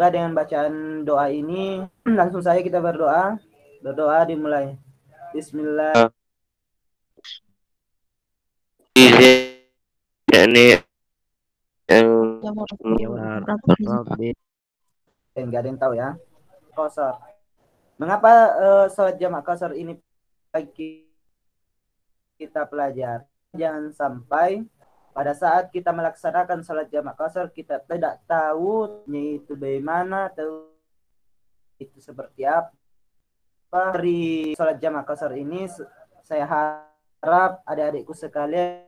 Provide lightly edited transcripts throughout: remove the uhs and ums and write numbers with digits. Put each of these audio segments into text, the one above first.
dengan bacaan doa ini langsung saja kita berdoa. Berdoa dimulai. Bismillah. Ini enggak ada yang tahu ya. Qasar. Mengapa sholat jamak qasar ini kita pelajari? Jangan sampai pada saat kita melaksanakan sholat jamak qasar kita tidak tahu itu bagaimana, tahu itu seperti apa. Dari sholat jamak qasar ini saya harap adik-adikku sekalian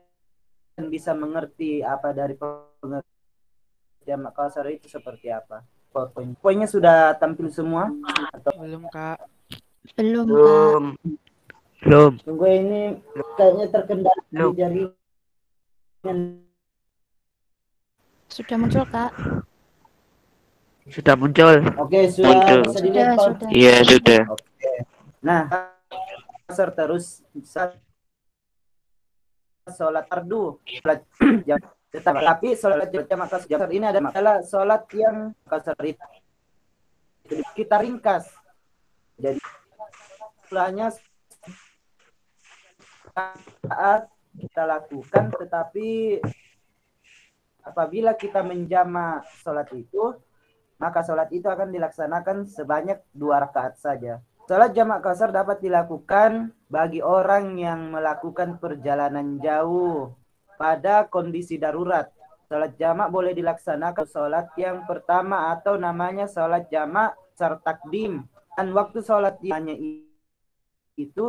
bisa mengerti apa dari pengertian jamak qasar itu seperti apa. Poinnya sudah tampil semua? Atau belum, Kak? Belum, Kak. belum. Tunggu, ini kayaknya terkendala di jaringan. Sudah muncul, Kak. Sudah muncul. Oke, sudah Muncul. bisa dilihat, Pak? Sudah. Iya, sudah. Oke. Nah, qasar terus sholat fardu, sholat jam. Tetapi sholat jamak qasar ini ada masalah sholat yang qasar itu kita ringkas. Jadi mulanya saat kita lakukan, tetapi apabila kita menjamak sholat itu, maka sholat itu akan dilaksanakan sebanyak 2 rakaat saja. Sholat jamak qasar dapat dilakukan bagi orang yang melakukan perjalanan jauh pada kondisi darurat. Sholat jamak boleh dilaksanakan sholat yang pertama atau namanya sholat jamak qasar takdim. Dan waktu sholat hanya itu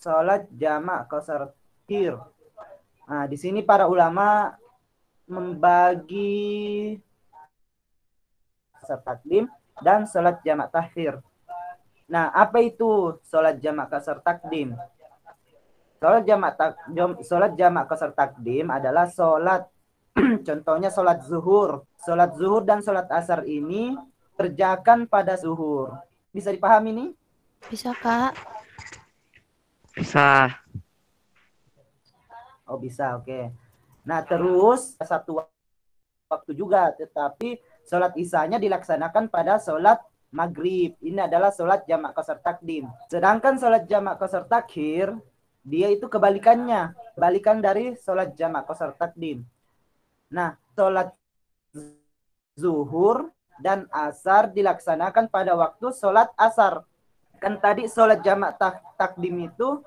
sholat jamak qasar takhir. Nah, di sini para ulama membagi qasar takdim dan sholat jamak takhir. Nah, apa itu sholat jamak qasar takdim? Sholat jamak qasar takdim adalah sholat contohnya sholat zuhur. Sholat zuhur dan sholat asar ini kerjakan pada zuhur. Bisa dipahami nih? Bisa, Kak. Bisa. Oh, bisa, oke. Nah, terus satu waktu juga, tetapi sholat isanya dilaksanakan pada sholat maghrib. Ini adalah sholat jamak qasar takdim. Sedangkan sholat jamak qasar takhir, dia itu kebalikannya. Balikan dari sholat jamak qasar takdim. Nah, sholat zuhur dan asar dilaksanakan pada waktu sholat asar. Kan tadi sholat jamak takdim itu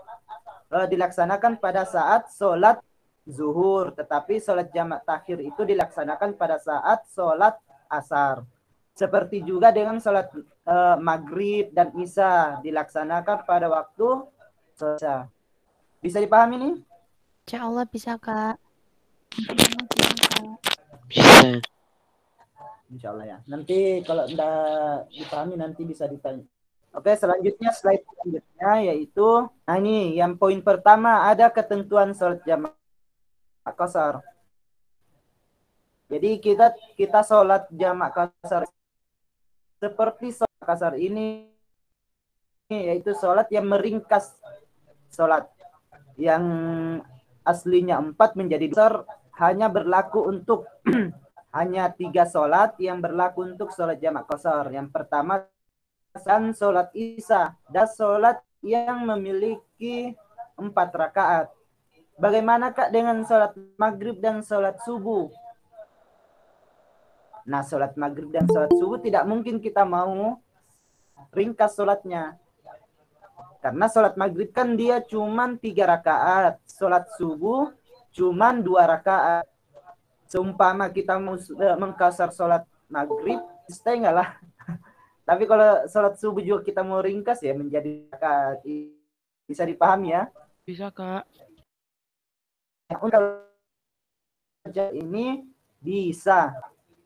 dilaksanakan pada saat sholat zuhur. Tetapi sholat jamak takhir itu dilaksanakan pada saat sholat asar. Seperti juga dengan sholat maghrib dan isya dilaksanakan pada waktu isya. Bisa dipahami nih? Insya Allah bisa, Kak. Bisa. Insya Allah ya. Nanti kalau tidak dipahami nanti bisa ditanya. Oke, selanjutnya slide selanjutnya yaitu, nah ini yang poin pertama ada ketentuan sholat jamak qasar. Jadi kita sholat jamak qasar seperti sholat qasar ini yaitu sholat yang meringkas sholat yang aslinya 4 menjadi 2 hanya berlaku untuk hanya 3 sholat yang berlaku untuk sholat jamak qasar. Yang pertama dan sholat isya dan sholat yang memiliki 4 rakaat. Bagaimana Kak dengan sholat maghrib dan sholat subuh? Nah, sholat maghrib dan sholat subuh tidak mungkin kita mau ringkas sholatnya. Karena sholat maghrib kan dia cuma 3 rakaat. Sholat subuh cuma 2 rakaat. Seumpama kita mau mengkasar sholat maghrib, setengah lah. Tapi kalau sholat subuh juga kita mau ringkas ya menjadi rakaat. Bisa dipahami ya? Bisa, Kak. Untuk ini bisa,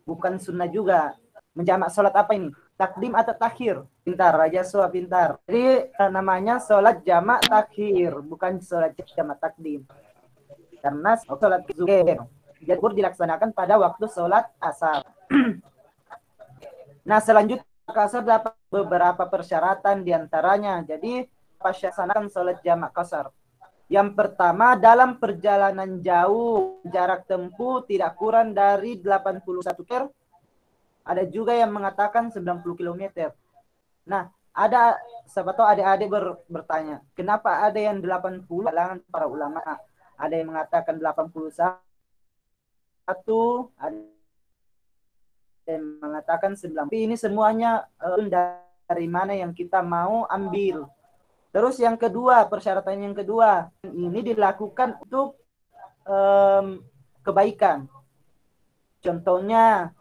bukan sunnah juga. Menjamak sholat apa ini? Takdim atau takhir? Pintar, Raja Sua pintar. Jadi namanya sholat jamak takhir, bukan sholat jamak takdim. Karena sholat zuhur dilaksanakan pada waktu sholat asar. Nah, selanjutnya qasar dapat beberapa persyaratan diantaranya. Jadi pasyasanakan sholat jamak qasar. Yang pertama, dalam perjalanan jauh, jarak tempuh tidak kurang dari 81 km Ada juga yang mengatakan 90 km. Nah, ada siapa tahu adik-adik bertanya, kenapa ada yang 80? Kalangan para ulama. Ada yang mengatakan 81, ada yang mengatakan 90. Tapi ini semuanya dari mana yang kita mau ambil. Terus yang kedua, persyaratan yang kedua, ini dilakukan untuk kebaikan. Contohnya,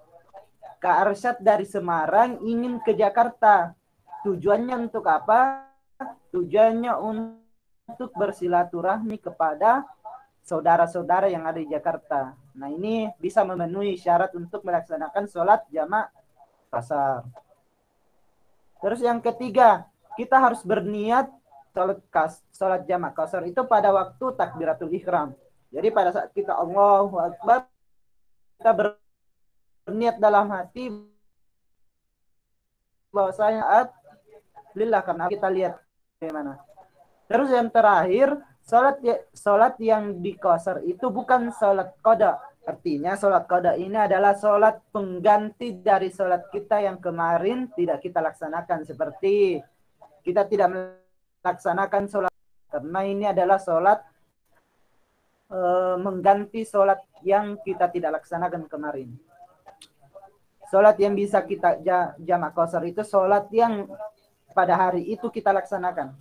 Kak Arsyad dari Semarang ingin ke Jakarta. Tujuannya untuk apa? Tujuannya untuk bersilaturahmi kepada saudara-saudara yang ada di Jakarta. Nah, ini bisa memenuhi syarat untuk melaksanakan sholat jamak qasar. Terus yang ketiga, kita harus berniat sholat jamak qasar itu pada waktu takbiratul ihram. Jadi pada saat kita Allahu Akbar, kita berniat dalam hati bahwasanya lillah, karena kita lihat bagaimana. Terus yang terakhir, sholat yang di qasar itu bukan sholat qada. Artinya sholat qada ini adalah sholat pengganti dari sholat kita yang kemarin tidak kita laksanakan. Seperti kita tidak melaksanakan sholat karena ini adalah sholat mengganti sholat yang kita tidak laksanakan kemarin. Sholat yang bisa kita jamak qasar itu sholat yang pada hari itu kita laksanakan.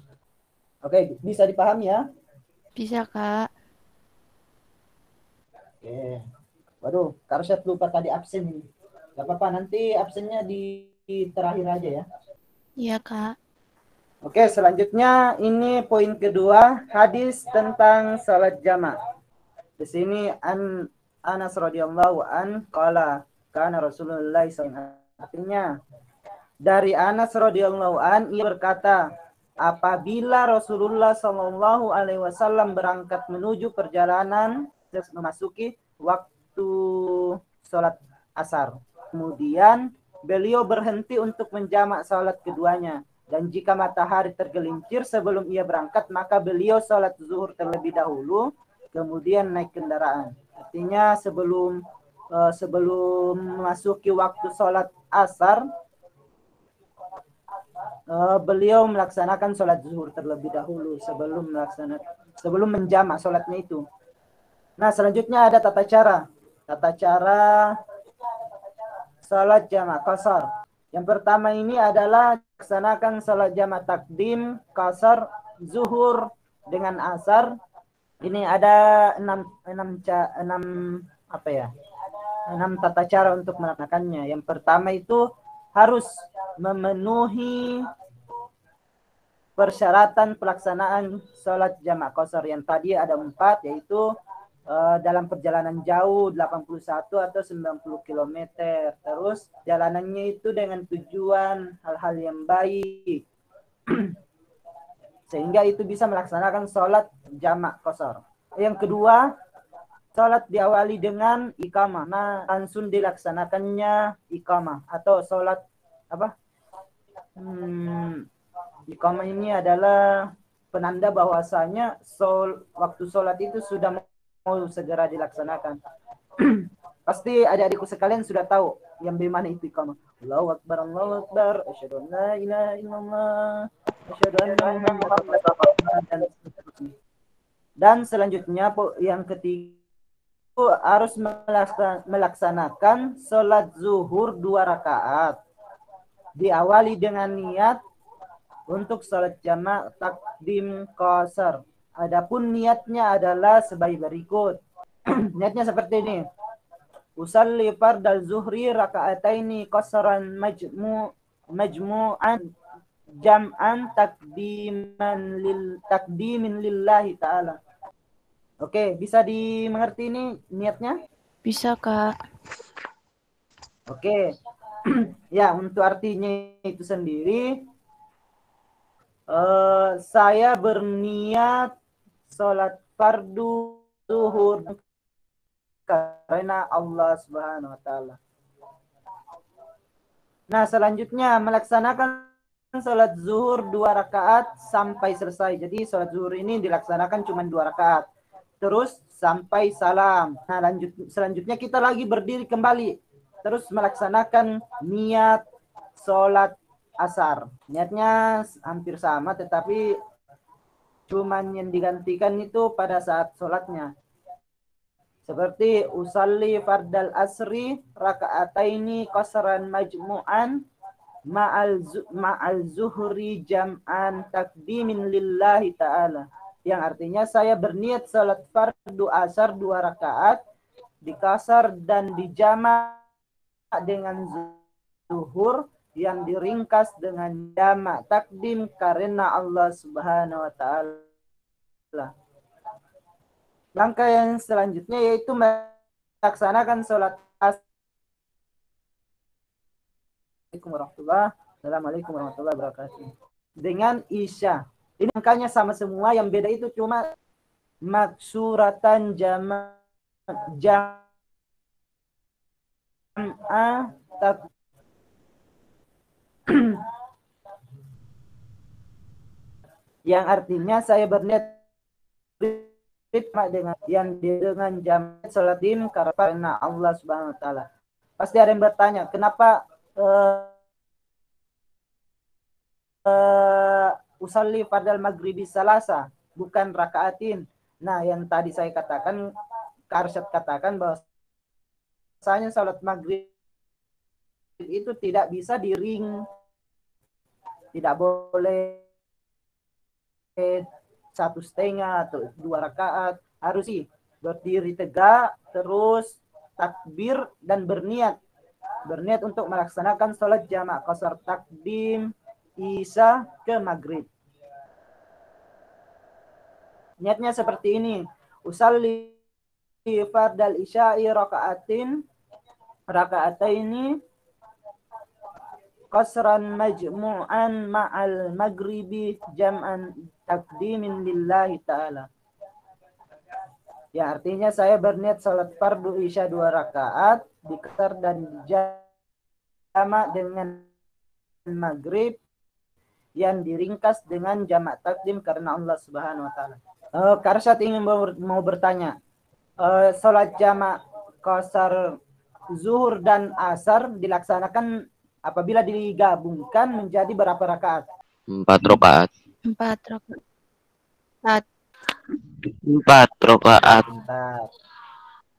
Oke, bisa dipahami ya? Bisa, Kak. Oke. Waduh, Kak Arsyad lupa tadi absen ini. Gak apa-apa, nanti absennya di terakhir aja ya. Iya, Kak. Oke, selanjutnya ini poin kedua, hadis tentang salat jamak. Di sini Anas radhiyallahu an qala kana Rasulullah sallallahu, artinya dari Anas radhiyallahu an ia berkata, apabila Rasulullah sallallahu alaihi wasallam berangkat menuju perjalanan memasuki waktu salat asar, kemudian beliau berhenti untuk menjamak salat keduanya. Dan jika matahari tergelincir sebelum ia berangkat, maka beliau salat zuhur terlebih dahulu, kemudian naik kendaraan. Artinya sebelum memasuki waktu salat asar, beliau melaksanakan salat zuhur terlebih dahulu sebelum menjamak salatnya itu. Nah, selanjutnya ada tata cara salat jamak qasar. Yang pertama ini adalah laksanakan salat jamak takdim qasar zuhur dengan asar. Ini ada enam tata cara untuk melaksanakannya. Yang pertama itu harus memenuhi persyaratan pelaksanaan salat jamak qasar yang tadi ada 4, yaitu dalam perjalanan jauh 81 atau 90 km. Terus jalanannya itu dengan tujuan hal-hal yang baik. Sehingga itu bisa melaksanakan salat jamak qasar. Yang kedua, salat diawali dengan iqamah. Nah, langsung dilaksanakannya iqamah atau salat apa? Iqamah ini adalah penanda bahwasanya waktu salat itu sudah mau segera dilaksanakan. Pasti adik-adikku sekalian sudah tahu yang bagaimana itu iqamah. Allahu Akbar, Allahu Akbar, asyhadu an la ilaha illallah, asyhadu anna Muhammadan rasulullah, dan selanjutnya yang ketiga harus melaksanakan salat zuhur 2 rakaat. Diawali dengan niat untuk salat jamak takdim qasar. Adapun niatnya adalah sebagai berikut. Niatnya seperti ini. Usalli fardal zuhri raka'ataini qasaran majmu'an jam'an takdimin lillahi ta'ala. Oke, bisa dimengerti ini niatnya? Bisa, Kak. Oke. Ya, untuk artinya itu sendiri, saya berniat sholat fardu zuhur karena Allah Subhanahu wa taala. Nah, selanjutnya melaksanakan sholat zuhur 2 rakaat sampai selesai. Jadi sholat zuhur ini dilaksanakan cuma 2 rakaat. Terus sampai salam. Nah, selanjutnya kita lagi berdiri kembali. terus melaksanakan niat sholat asar. Niatnya hampir sama, tetapi cuman yang digantikan itu pada saat sholatnya. Seperti usalli fardal asri raka'ataini qasran majmu'an ma'al zuhri jam'an takdimin lillahi ta'ala. Yang artinya saya berniat salat fardu asar 2 rakaat dikasar dan dijamak dengan zuhur yang diringkas dengan jamak takdim karena Allah Subhanahu wa taala. Langkah yang selanjutnya yaitu melaksanakan sholat asar. Assalamualaikum warahmatullahi wabarakatuh. Dengan isya. Ini angkanya sama semua, yang beda itu cuma maksuratan jam'a yang artinya saya berniat dengan jam salatin karena Allah Subhanahu wa taala. Pasti ada yang bertanya, kenapa usalli fardal maghribi salasa bukan rakaatin? Nah, yang tadi saya katakan, Karsyad katakan bahwasanya salat maghrib itu tidak bisa diring, tidak boleh 1,5 atau 2 rakaat, harus sih berdiri tegak terus takbir dan berniat untuk melaksanakan sholat jamak qasar takdim isya ke maghrib. Niatnya seperti ini, usalli fardal isya'i raka'ataini qasran majmu'an ma'al maghribi jam'an takdimin lillahi ta'ala. Ya, artinya saya berniat salat fardu isya 2 rakaat dikasar dan jamak dengan maghrib yang diringkas dengan jamak takdim karena Allah Subhanahu wa taala. Karsyad ingin mau bertanya, salat jamak qasar zuhur dan asar dilaksanakan apabila digabungkan menjadi berapa rakaat? 4 rakaat. 4 rakaat. 4 rakaat.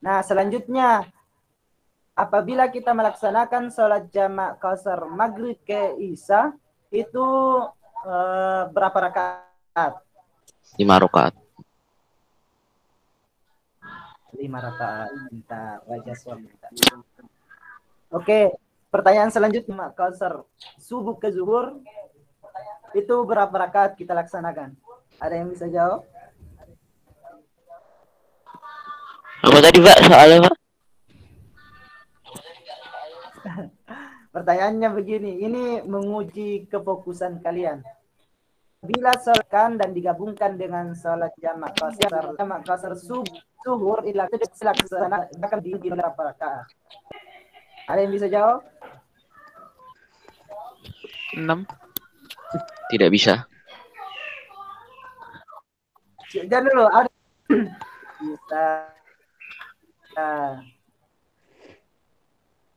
Nah, selanjutnya apabila kita melaksanakan sholat jamak qasar maghrib ke isya itu berapa rakaat? 5 rakaat. 5 rakaat. Bentar, wajah suami. Oke, pertanyaan selanjutnya, qasar subuh ke zuhur itu berapa rakaat kita laksanakan? Ada yang bisa jawab? Apa tadi, Pak? Soalnya, Pak? Pertanyaannya begini, ini menguji kefokusan kalian. Bila sholatkan dan digabungkan dengan sholat jamak qasar zuhur dilaksanakan di berapa rakaat? Ada yang bisa jawab? 6. Tidak bisa. Jangan dulu. Ada bisa.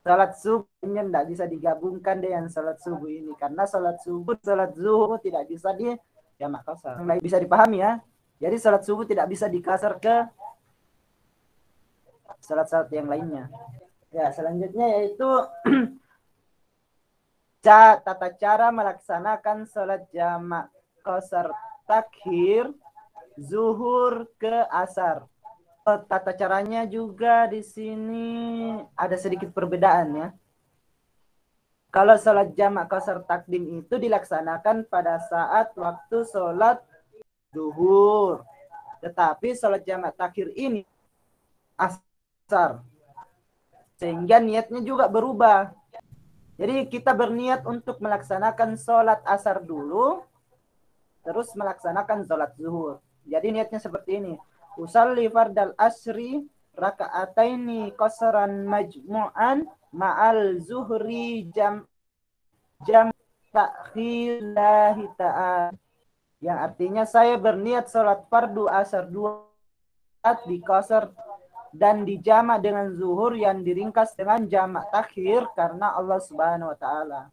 Salat subuhnya tidak bisa digabungkan dengan salat subuh ini karena salat zuhur tidak bisa di jamak qasar. Bisa dipahami ya. Jadi salat subuh tidak bisa dikasar ke salat-salat yang lainnya. Ya, selanjutnya yaitu tata cara melaksanakan salat jamak qasar takhir zuhur ke asar. Tata caranya juga di sini ada sedikit perbedaan ya. Kalau salat jamak qasar takdim itu dilaksanakan pada saat waktu salat zuhur. Tetapi salat jamak takhir ini asar. Sehingga niatnya juga berubah. Jadi kita berniat untuk melaksanakan salat asar dulu, terus melaksanakan salat zuhur. Jadi niatnya seperti ini. Usalli fardal asri raka'ataini qasran majmu'an ma'al zuhri jam ta'khilahi ta'ala. Yang artinya saya berniat salat fardu asar 2 di qasar dan dijamak dengan zuhur yang diringkas dengan jamak takhir karena Allah Subhanahu wa taala.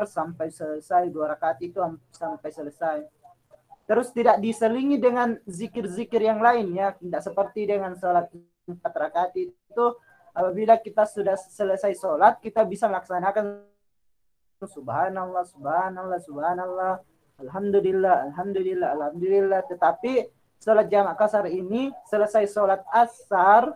Sampai selesai 2 rakaat itu sampai selesai. Terus tidak diselingi dengan zikir-zikir yang lain ya, tidak seperti dengan salat 4 rakaat itu apabila kita sudah selesai salat kita bisa melaksanakan subhanallah subhanallah subhanallah alhamdulillah alhamdulillah alhamdulillah, tetapi salat jamak kasar ini selesai salat asar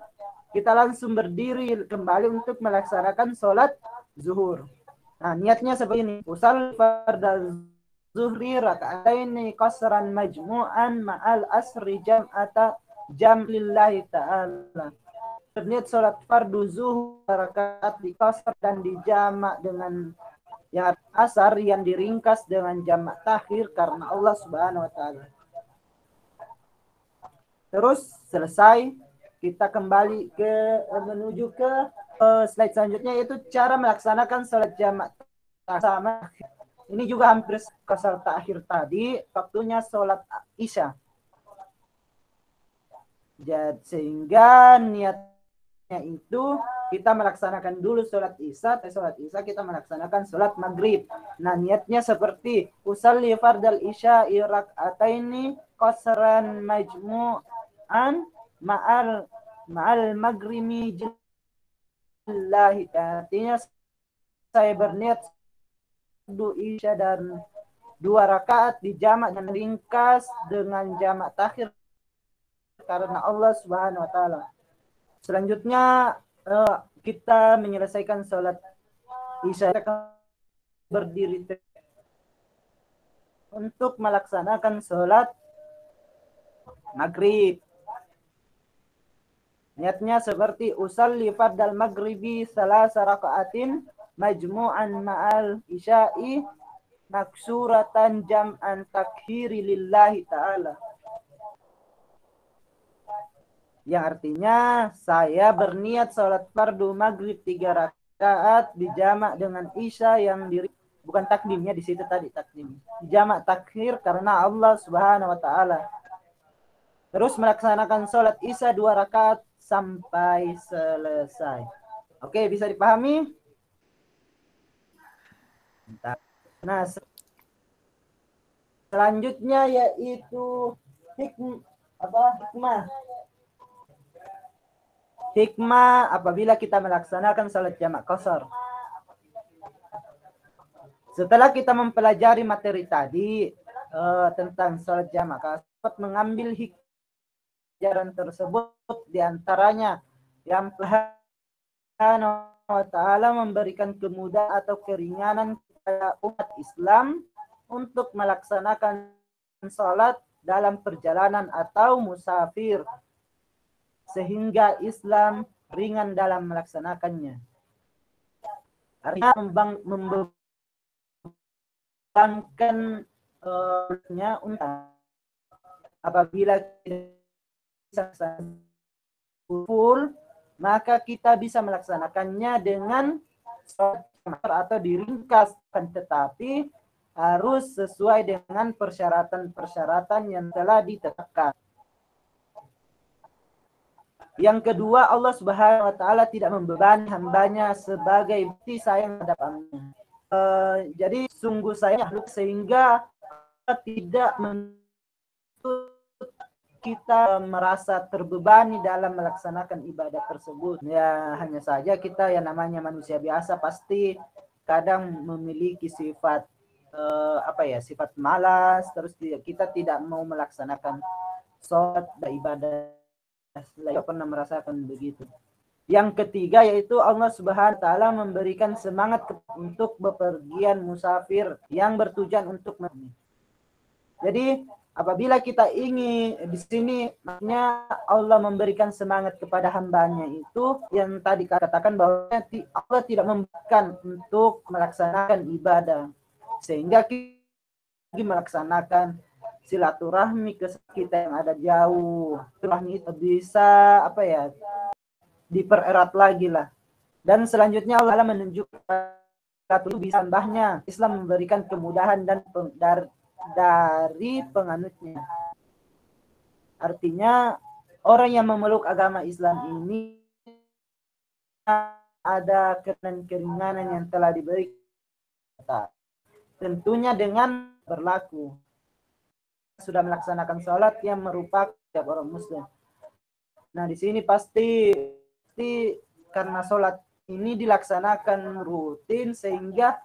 kita langsung berdiri kembali untuk melaksanakan salat zuhur. Nah, niatnya seperti ini. Usalli fardal zuhri raka'ataini qasran majmu'an ma'al asri jam'ata lillahi ta'ala. Berniat salat fardu zuhur rakaat di qasar dan dijamak dengan yang asar yang diringkas dengan jamak takhir karena Allah Subhanahu wa taala. Terus selesai kita kembali menuju ke slide selanjutnya, yaitu cara melaksanakan salat jamak sama. Ini juga hampir ke salat akhir tadi, waktunya salat Isya. Jadi sehingga niatnya itu kita melaksanakan dulu salat Isya, kita melaksanakan salat Maghrib. Nah, niatnya seperti usalli fardal Isya raka'ataini qasran majmu'an ma'al maghribi lillahi, artinya saya berniat Isya dan 2 rakaat dijamak dan ringkas dengan jamak takhir karena Allah Subhanahu wa taala. Selanjutnya kita menyelesaikan salat Isya berdiri untuk melaksanakan salat Maghrib. Niatnya seperti usalli fardal maghribi salasa raka'atin majmu'an ma'al isya'i maksuratan jam'an takhiri lillahi ta'ala. Yang artinya saya berniat salat fardu maghrib 3 rakaat dijamak dengan isya yang bukan takdimnya di situ tadi takdim. Dijamak takhir karena Allah Subhanahu wa taala. Terus melaksanakan salat isya 2 rakaat sampai selesai. Oke, bisa dipahami? Nah, selanjutnya yaitu hikmah. Hikmah apabila kita melaksanakan salat jamak qasar. Setelah kita mempelajari materi tadi tentang salat jamak qasar, mengambil pelajaran tersebut diantaranya yang Tuhan wa ta'ala memberikan kemudahan atau keringanan kepada umat Islam untuk melaksanakan salat dalam perjalanan atau musafir sehingga Islam ringan dalam melaksanakannya. Artinya membebankan apabila full, maka kita bisa melaksanakannya dengan atau diringkas, tetapi harus sesuai dengan persyaratan-persyaratan yang telah ditetapkan. Yang kedua, Allah Subhanahu wa taala tidak membebani hambanya sebagai bukti sayang hadapannya. Jadi sungguh sayang sehingga tidak kita merasa terbebani dalam melaksanakan ibadah tersebut. Ya, hanya saja kita yang namanya manusia biasa pasti kadang memiliki sifat sifat malas, terus kita tidak mau melaksanakan sholat dan ibadah. Saya pernah merasakan begitu. Yang ketiga yaitu Allah Subhanahu wa taala memberikan semangat untuk bepergian musafir yang bertujuan untuk Jadi apabila kita ingin di sini, makanya Allah memberikan semangat kepada hambanya itu yang tadi katakan bahwa Allah tidak memberikan untuk melaksanakan ibadah sehingga kita melaksanakan silaturahmi ke kita yang ada jauh. Silaturahmi itu bisa dipererat lagi lah. Dan selanjutnya Allah menunjukkan bisa tambahnya Islam memberikan kemudahan dan dari penganutnya. Artinya orang yang memeluk agama Islam ini ada keringanan yang telah diberikan. Tentunya dengan berlaku sudah melaksanakan sholat yang merupakan setiap orang muslim. Nah, di sini pasti karena sholat ini dilaksanakan rutin sehingga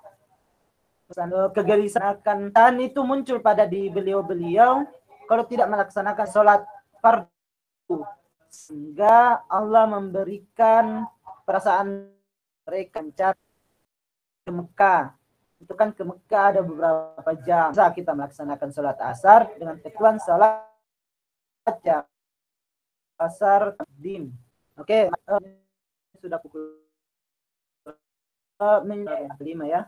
kegelisahan itu muncul pada di beliau-beliau kalau tidak melaksanakan sholat fardu, sehingga Allah memberikan perasaan mereka mencari ke Mekah. Itu kan ke Mekah ada beberapa jam. Saat kita melaksanakan sholat asar dengan ketentuan sholat jam asar din. Oke, sudah pukul yang kelima ya.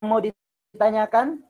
Mau ditanyakan?